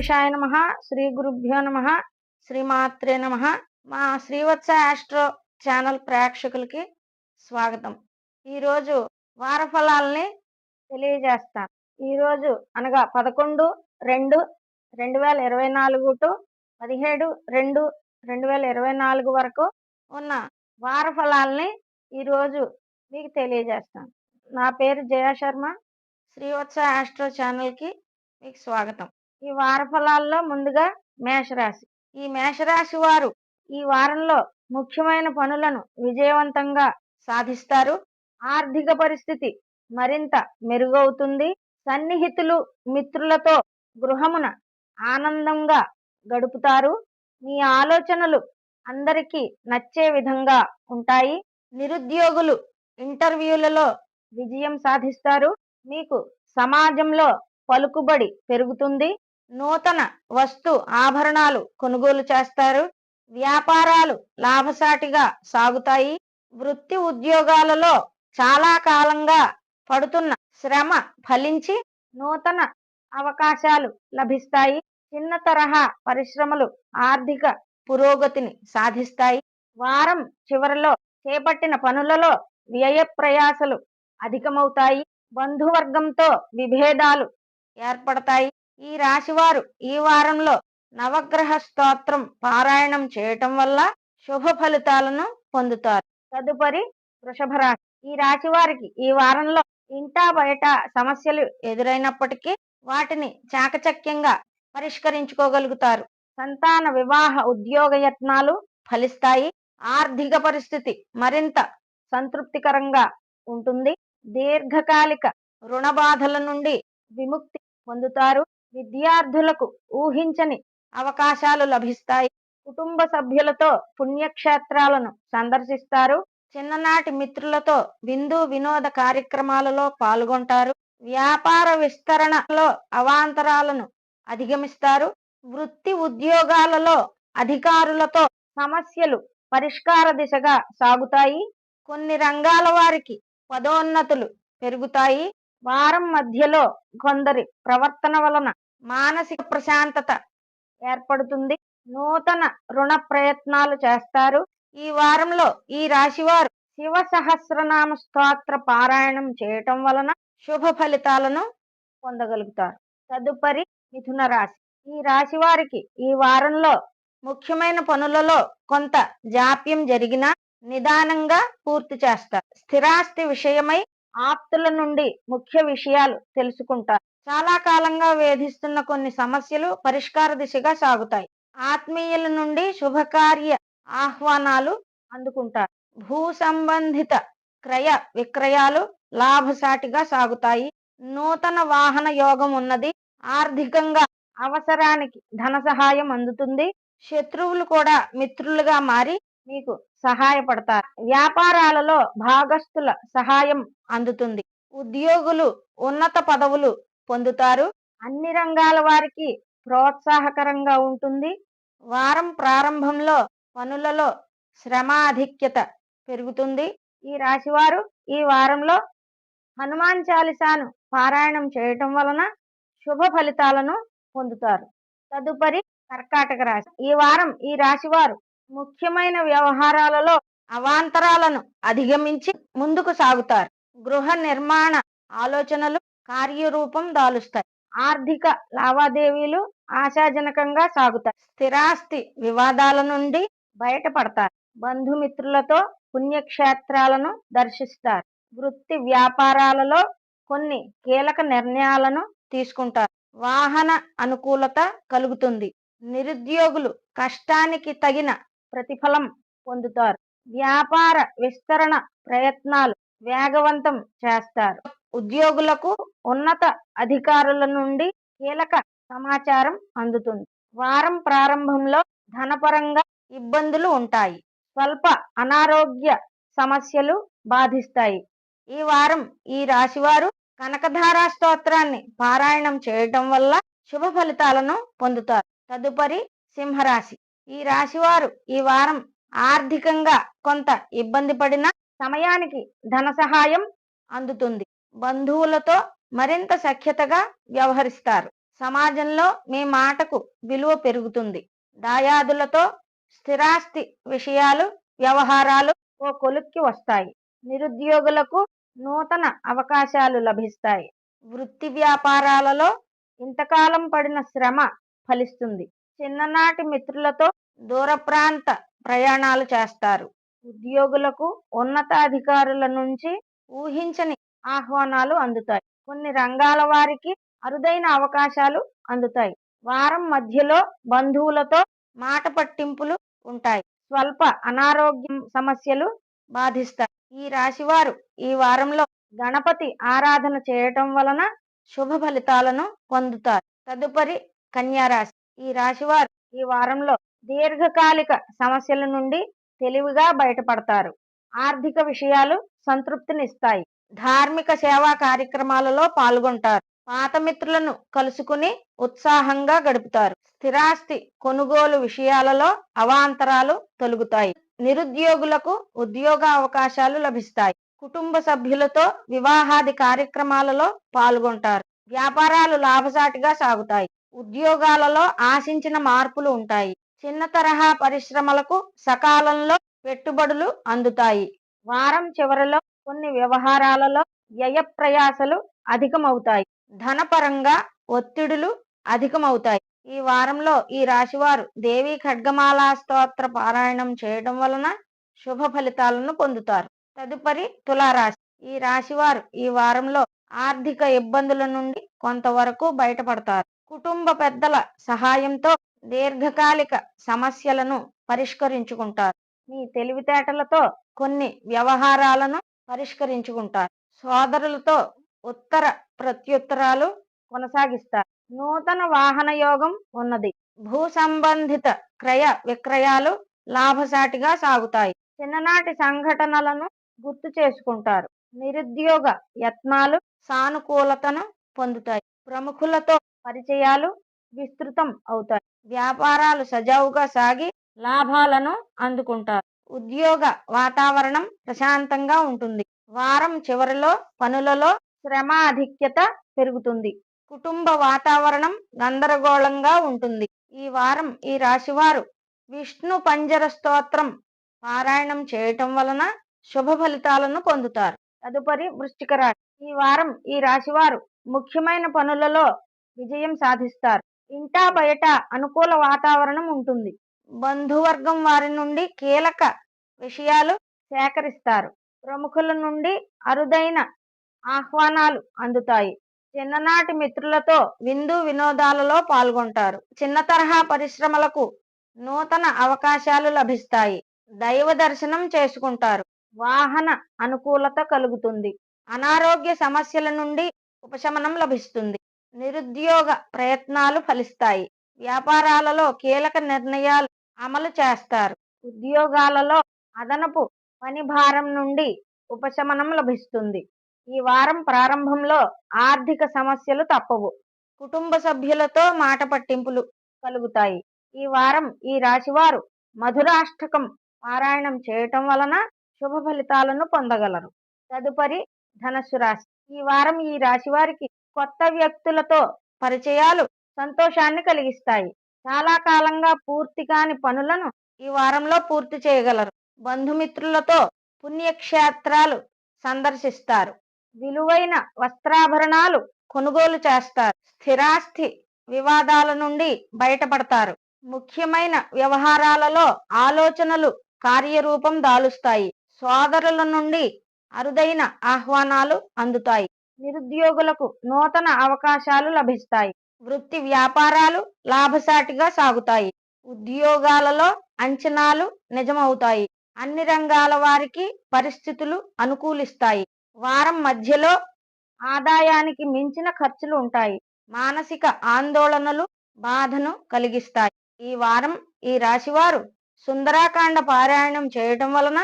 గణేశాయ నమః. శ్రీ గురుభ్యో నమః. శ్రీమాత్రే నమః. మా శ్రీవత్స ఆస్ట్రో ఛానల్ ప్రేక్షకులకి స్వాగతం. ఈరోజు వార ఫలాల్ని తెలియజేస్తాను. ఈరోజు అనగా 11/2/2024 టు 17/2/2024 వరకు ఉన్న వార ఫలాల్ని ఈరోజు మీకు తెలియజేస్తాను. నా పేరు జయ శర్మ. శ్రీవత్స ఆస్ట్రో ఛానల్కి మీకు స్వాగతం. ఈ వార ఫలాల్లో ముందుగా మేషరాశి. ఈ మేషరాశి వారు ఈ వారంలో ముఖ్యమైన పనులను విజయవంతంగా సాధిస్తారు. ఆర్థిక పరిస్థితి మరింత మెరుగవుతుంది. సన్నిహితులు మిత్రులతో గృహమున ఆనందంగా గడుపుతారు. మీ ఆలోచనలు అందరికీ నచ్చే విధంగా ఉంటాయి. నిరుద్యోగులు ఇంటర్వ్యూలలో విజయం సాధిస్తారు. మీకు సమాజంలో పలుకుబడి పెరుగుతుంది. నూతన వస్తు ఆభరణాలు కొనుగోలు చేస్తారు. వ్యాపారాలు లాభసాటిగా సాగుతాయి. వృత్తి ఉద్యోగాలలో చాలా కాలంగా పడుతున్న శ్రమ ఫలించి నూతన అవకాశాలు లభిస్తాయి. చిన్న తరహా పరిశ్రమలు ఆర్థిక పురోగతిని సాధిస్తాయి. వారం చివరిలో చేపట్టిన పనులలో వ్యయ ప్రయాసలు అధికమవుతాయి. బంధువర్గంతో విభేదాలు ఏర్పడతాయి. ఈ రాశివారు ఈ వారంలో నవగ్రహ స్తోత్రం పారాయణం చేయటం వల్ల శుభ ఫలితాలను పొందుతారు. తదుపరి వృషభ రాశి. ఈ రాశి వారికి ఈ వారంలో ఇంటా బయట సమస్యలు ఎదురైనప్పటికీ వాటిని చాకచక్యంగా పరిష్కరించుకోగలుగుతారు. సంతాన వివాహ ఉద్యోగ యత్నాలు ఫలిస్తాయి. ఆర్థిక పరిస్థితి మరింత సంతృప్తికరంగా ఉంటుంది. దీర్ఘకాలిక రుణ బాధల నుండి విముక్తి పొందుతారు. విద్యార్థులకు ఊహించని అవకాశాలు లభిస్తాయి. కుటుంబ సభ్యులతో పుణ్యక్షేత్రాలను సందర్శిస్తారు. చిన్ననాటి మిత్రులతో విందు వినోద కార్యక్రమాలలో పాల్గొంటారు. వ్యాపార విస్తరణలో అవాంతరాలను అధిగమిస్తారు. వృత్తి ఉద్యోగాలలో అధికారులతో సమస్యలు పరిష్కార దిశగా సాగుతాయి. కొన్ని రంగాల వారికి పదోన్నతులు పెరుగుతాయి. వారం మధ్యలో కొందరి ప్రవర్తన వలన మానసిక ప్రశాంతత ఏర్పడుతుంది. నూతన రుణ ప్రయత్నాలు చేస్తారు. ఈ వారంలో ఈ రాశివారు శివ సహస్రనామ స్తోత్ర పారాయణం చేయటం వలన శుభ ఫలితాలను పొందగలుగుతారు. తదుపరి మిథున రాశి. ఈ రాశి వారికి ఈ వారంలో ముఖ్యమైన పనులలో కొంత జాప్యం జరిగినా నిదానంగా పూర్తి చేస్తారు. స్థిరాస్తి విషయమై ఆప్తుల నుండి ముఖ్య విషయాలు తెలుసుకుంటారు. చాలా కాలంగా వేధిస్తున్న కొన్ని సమస్యలు పరిష్కార దిశగా సాగుతాయి. ఆత్మీయుల నుండి శుభకార్య ఆహ్వానాలు అందుకుంటారు. భూ సంబంధిత క్రయ విక్రయాలు లాభసాటిగా సాగుతాయి. నూతన వాహన యోగం ఉన్నది. ఆర్థికంగా అవసరానికి ధన సహాయం అందుతుంది. శత్రువులు కూడా మిత్రులుగా మారి మీకు సహాయపడతారు. వ్యాపారాలలో భాగస్తుల సహాయం అందుతుంది. ఉద్యోగులు ఉన్నత పదవులు పొందుతారు. అన్ని రంగాల వారికి ప్రోత్సాహకరంగా ఉంటుంది. వారం ప్రారంభంలో పనులలో శ్రమాధిక్యత పెరుగుతుంది. ఈ రాశివారు ఈ వారంలో హనుమాన్ చాలీసాను పారాయణం చేయటం వలన శుభ ఫలితాలను పొందుతారు. తదుపరి కర్కాటక రాశి. ఈ వారం ఈ రాశివారు ముఖ్యమైన వ్యవహారాలలో అవాంతరాలను అధిగమించి ముందుకు సాగుతారు. గృహ నిర్మాణ ఆలోచనలు కార్యరూపం దాలుస్తాయి. ఆర్థిక లావాదేవీలు ఆశాజనకంగా సాగుతాయి. స్థిరాస్తి వివాదాల నుండి బయటపడతారు. బంధుమిత్రులతో పుణ్యక్షేత్రాలను దర్శిస్తారు. వృత్తి వ్యాపారాలలో కొన్ని కీలక నిర్ణయాలను తీసుకుంటారు. వాహన అనుకూలత కలుగుతుంది. నిరుద్యోగులు కష్టానికి తగిన ప్రతిఫలం పొందుతారు. వ్యాపార విస్తరణ ప్రయత్నాలు వేగవంతం చేస్తారు. ఉద్యోగులకు ఉన్నత అధికారుల నుండి కీలక సమాచారం అందుతుంది. వారం ప్రారంభంలో ధనపరంగా ఇబ్బందులు ఉంటాయి. స్వల్ప అనారోగ్య సమస్యలు బాధిస్తాయి. ఈ వారం ఈ రాశివారు కనకధారా స్తోత్రాన్ని పారాయణం చేయటం వల్ల శుభ ఫలితాలను పొందుతారు. తదుపరి సింహరాశి. ఈ రాశివారు ఈ వారం ఆర్థికంగా కొంత ఇబ్బంది పడిన సమయానికి ధన సహాయం అందుతుంది. బంధువులతో మరింత సఖ్యతగా వ్యవహరిస్తారు. సమాజంలో మీ మాటకు విలువ పెరుగుతుంది. దాయాదులతో స్థిరాస్తి విషయాలు, వ్యవహారాలు ఓ కొలిక్కి వస్తాయి. నిరుద్యోగులకు నూతన అవకాశాలు లభిస్తాయి. వృత్తి వ్యాపారాలలో ఇంతకాలం పడిన శ్రమ ఫలిస్తుంది. చిన్ననాటి మిత్రులతో దూర ప్రాంత ప్రయాణాలు చేస్తారు. ఉద్యోగులకు ఉన్నతాధికారుల నుంచి ఊహించని ఆహ్వానాలు అందుతాయి. కొన్ని రంగాల వారికి అరుదైన అవకాశాలు అందుతాయి. వారం మధ్యలో బంధువులతో మాట పట్టింపులు ఉంటాయి. స్వల్ప అనారోగ్యం సమస్యలు బాధిస్తాయి. ఈ రాశివారు ఈ వారంలో గణపతి ఆరాధన చేయటం వలన శుభ ఫలితాలను పొందుతారు. తదుపరి కన్యా రాశి. ఈ రాశివారు ఈ వారంలో దీర్ఘకాలిక సమస్యల నుండి తెలివిగా బయటపడతారు. ఆర్థిక విషయాలు సంతృప్తినిస్తాయి. ధార్మిక సేవా కార్యక్రమాలలో పాల్గొంటారు. పాత మిత్రులను కలుసుకుని ఉత్సాహంగా గడుపుతారు. స్థిరాస్తి కొనుగోలు విషయాలలో అవాంతరాలు తొలగుతాయి. నిరుద్యోగులకు ఉద్యోగ అవకాశాలు లభిస్తాయి. కుటుంబ సభ్యులతో వివాహాది కార్యక్రమాలలో పాల్గొంటారు. వ్యాపారాలు లాభసాటిగా సాగుతాయి. ఉద్యోగాలలో ఆశించిన మార్పులు ఉంటాయి. చిన్న తరహా పరిశ్రమలకు సకాలంలో పెట్టుబడులు అందుతాయి. వారం చివరిలో కొన్ని వ్యవహారాలలో వ్యయ ప్రయాసలు అధికమవుతాయి. ధనపరంగా ఒత్తిడులు అధికమవుతాయి. ఈ వారంలో ఈ రాశివారు దేవి ఖడ్గమాలా స్తోత్ర పారాయణం చేయడం వలన శుభ ఫలితాలను పొందుతారు. తదుపరి తులారాశి. ఈ రాశివారు ఈ వారంలో ఆర్థిక ఇబ్బందుల నుండి కొంతవరకు బయటపడతారు. కుటుంబ పెద్దల సహాయంతో దీర్ఘకాలిక సమస్యలను పరిష్కరించుకుంటారు. మీ తెలివితేటలతో కొన్ని వ్యవహారాలను పరిష్కరించుకుంటారు. సోదరులతో ఉత్తర ప్రత్యుత్తరాలు కొనసాగిస్తారు. నూతన వాహన యోగం ఉన్నది. భూ సంబంధిత క్రయ విక్రయాలు లాభసాటిగా సాగుతాయి. చిన్ననాటి సంఘటనలను గుర్తు చేసుకుంటారు. నిరుద్యోగ యత్నాలు సానుకూలతను పొందుతాయి. ప్రముఖులతో పరిచయాలు విస్తృతం అవుతాయి. వ్యాపారాలు సజావుగా సాగి లాభాలను అందుకుంటారు. ఉద్యోగ వాతావరణం ప్రశాంతంగా ఉంటుంది. వారం చివరిలో పనులలో శ్రమాధిక్యత పెరుగుతుంది. కుటుంబ వాతావరణం గందరగోళంగా ఉంటుంది. ఈ వారం ఈ రాశివారు విష్ణు పంజర స్తోత్రం పారాయణం చేయటం వలన శుభ ఫలితాలను పొందుతారు. తదుపరి వృశ్చిక రాశి. ఈ వారం ఈ రాశివారు ముఖ్యమైన పనులలో విజయం సాధిస్తారు. ఇంటా బయట అనుకూల వాతావరణం ఉంటుంది. బంధువర్గం వారి నుండి కీలక విషయాలు సేకరిస్తారు. ప్రముఖుల నుండి అరుదైన ఆహ్వానాలు అందుతాయి. చిన్ననాటి మిత్రులతో విందు వినోదాలలో పాల్గొంటారు. చిన్న తరహా పరిశ్రమలకు నూతన అవకాశాలు లభిస్తాయి. దైవ దర్శనం చేసుకుంటారు. వాహన అనుకూలత కలుగుతుంది. అనారోగ్య సమస్యల నుండి ఉపశమనం లభిస్తుంది. నిరుద్యోగ ప్రయత్నాలు ఫలిస్తాయి. వ్యాపారాలలో కీలక నిర్ణయాలు అమలు చేస్తారు. ఉద్యోగాలలో అదనపు పని భారం నుండి ఉపశమనం లభిస్తుంది. ఈ వారం ప్రారంభంలో ఆర్థిక సమస్యలు తప్పవు. కుటుంబ సభ్యులతో మాట పట్టింపులు కలుగుతాయి. ఈ వారం ఈ రాశివారు మధురాష్టకం పారాయణం చేయటం వలన శుభ ఫలితాలను పొందగలరు. తదుపరి ధనస్సు రాశి. ఈ వారం ఈ రాశి వారికి కొత్త వ్యక్తులతో పరిచయాలు సంతోషాన్ని కలిగిస్తాయి. చాలా కాలంగా పూర్తి కాని పనులను ఈ వారంలో పూర్తి చేయగలరు. బంధుమిత్రులతో పుణ్యక్షేత్రాలు సందర్శిస్తారు. విలువైన వస్త్రాభరణాలు కొనుగోలు చేస్తారు. స్థిరాస్తి వివాదాల నుండి బయటపడతారు. ముఖ్యమైన వ్యవహారాలలో ఆలోచనలు కార్యరూపం దాలుస్తాయి. సోదరుల నుండి అరుదైన ఆహ్వానాలు అందుతాయి. నిరుద్యోగులకు నూతన అవకాశాలు లభిస్తాయి. వృత్తి వ్యాపారాలు లాభసాటిగా సాగుతాయి. ఉద్యోగాలలో అంచనాలు నిజమవుతాయి. అన్ని రంగాల వారికి పరిస్థితులు అనుకూలిస్తాయి. వారం మధ్యలో ఆదాయానికి మించిన ఖర్చులు ఉంటాయి. మానసిక ఆందోళనలు బాధను కలిగిస్తాయి. ఈ వారం ఈ రాశివారు సుందరాకాండ పారాయణం చేయటం వలన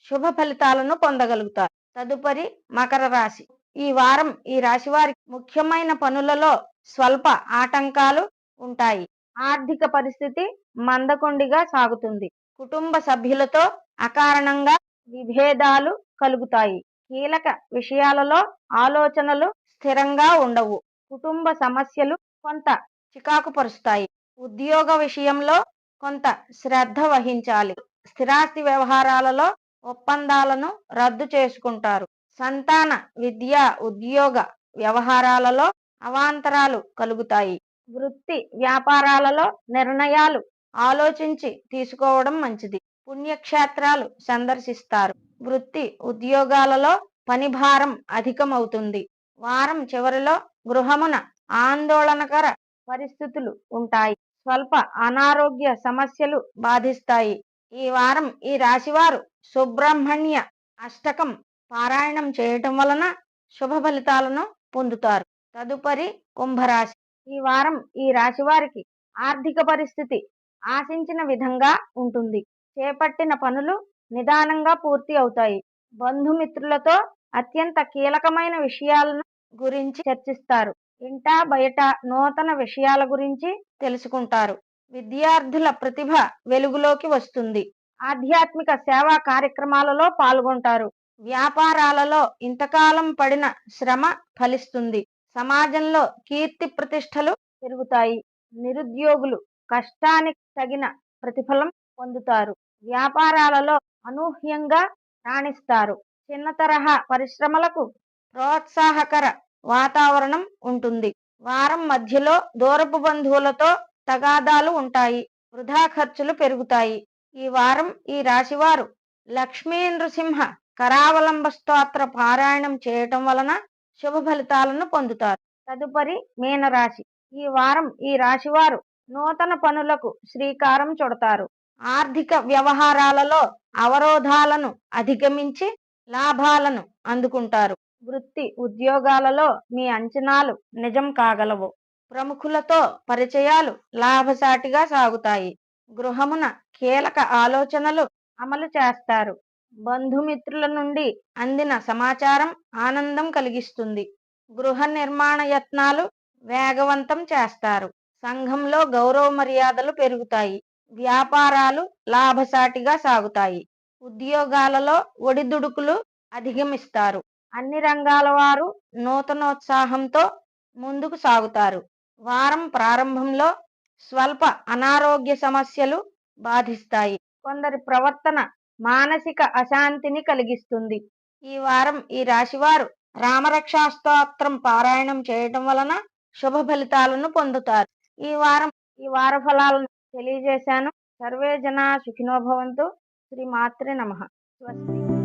శుభ ఫలితాలను పొందగలుగుతారు. తదుపరి మకర రాశి. ఈ వారం ఈ రాశి వారికి ముఖ్యమైన పనులలో స్వల్ప ఆటంకాలు ఉంటాయి. ఆర్థిక పరిస్థితి మందకొండిగా సాగుతుంది. కుటుంబ సభ్యులతో అకారణంగా విభేదాలు కలుగుతాయి. కీలక విషయాలలో ఆలోచనలు స్థిరంగా ఉండవు. కుటుంబ సమస్యలు కొంత చికాకు పరుస్తాయి. ఉద్యోగ విషయంలో కొంత శ్రద్ధ వహించాలి. స్థిరాస్తి వ్యవహారాలలో ఒప్పందాలను రద్దు చేసుకుంటారు. సంతాన, విద్య, ఉద్యోగ వ్యవహారాలలో అవాంతరాలు కలుగుతాయి. వృత్తి వ్యాపారాలలో నిర్ణయాలు ఆలోచించి తీసుకోవడం మంచిది. పుణ్యక్షేత్రాలు సందర్శిస్తారు. వృత్తి ఉద్యోగాలలో పనిభారం అధికమవుతుంది. వారం చివరిలో గృహమున ఆందోళనకర పరిస్థితులు ఉంటాయి. స్వల్ప అనారోగ్య సమస్యలు బాధిస్తాయి. ఈ వారం ఈ రాశివారు సుబ్రహ్మణ్య అష్టకం పారాయణం చేయటం వలన శుభ ఫలితాలను పొందుతారు. తదుపరి కుంభరాశి. ఈ వారం ఈ రాశి వారికి ఆర్థిక పరిస్థితి ఆశించిన విధంగా ఉంటుంది. చేపట్టిన పనులు నిదానంగా పూర్తి అవుతాయి. బంధుమిత్రులతో అత్యంత కీలకమైన విషయాలను గురించి చర్చిస్తారు. ఇంటా బయట నూతన విషయాల గురించి తెలుసుకుంటారు. విద్యార్థుల ప్రతిభ వెలుగులోకి వస్తుంది. ఆధ్యాత్మిక సేవా కార్యక్రమాలలో పాల్గొంటారు. వ్యాపారాలలో ఇంతకాలం పడిన శ్రమ ఫలిస్తుంది. సమాజంలో కీర్తి ప్రతిష్టలు పెరుగుతాయి. నిరుద్యోగులు కష్టానికి తగిన ప్రతిఫలం పొందుతారు. వ్యాపారాలలో అనూహ్యంగా రాణిస్తారు. చిన్న తరహా పరిశ్రమలకు ప్రోత్సాహకర వాతావరణం ఉంటుంది. వారం మధ్యలో దూరపు బంధువులతో తగాదాలు ఉంటాయి. వృధా ఖర్చులు పెరుగుతాయి. ఈ వారం ఈ రాశివారు లక్ష్మీ నృసింహ కరావలంబ స్తోత్ర పారాయణం చేయటం వలన శుభ ఫలితాలను పొందుతారు. తదుపరి మీనరాశి. ఈ వారం ఈ రాశివారు నూతన పనులకు శ్రీకారం చుడతారు. ఆర్థిక వ్యవహారాలలో అవరోధాలను అధిగమించి లాభాలను అందుకుంటారు. వృత్తి ఉద్యోగాలలో మీ అంచనాలు నిజం కాగలవు. ప్రముఖులతో పరిచయాలు లాభసాటిగా సాగుతాయి. గృహమున కీలక ఆలోచనలు అమలు చేస్తారు. బంధుమిత్రుల నుండి అందిన సమాచారం ఆనందం కలిగిస్తుంది. గృహ నిర్మాణ యత్నాలు వేగవంతం చేస్తారు. సంఘంలో గౌరవ మర్యాదలు పెరుగుతాయి. వ్యాపారాలు లాభసాటిగా సాగుతాయి. ఉద్యోగాలలో ఒడిదుడుకులు అధిగమిస్తారు. అన్ని రంగాల వారు నూతనోత్సాహంతో ముందుకు సాగుతారు. వారం ప్రారంభంలో స్వల్ప అనారోగ్య సమస్యలు బాధిస్తాయి. కొందరి ప్రవర్తన మానసిక అశాంతిని కలిగిస్తుంది. ఈ వారం ఈ రాశివారు రామరక్షా స్తోత్రం పారాయణం చేయటం వలన శుభ ఫలితాలను పొందుతారు. ఈ వార ఫలాలను తెలియజేశాను. సర్వే జనా సుఖినో భవంతు. శ్రీ మాత్రే నమః. స్వస్తి.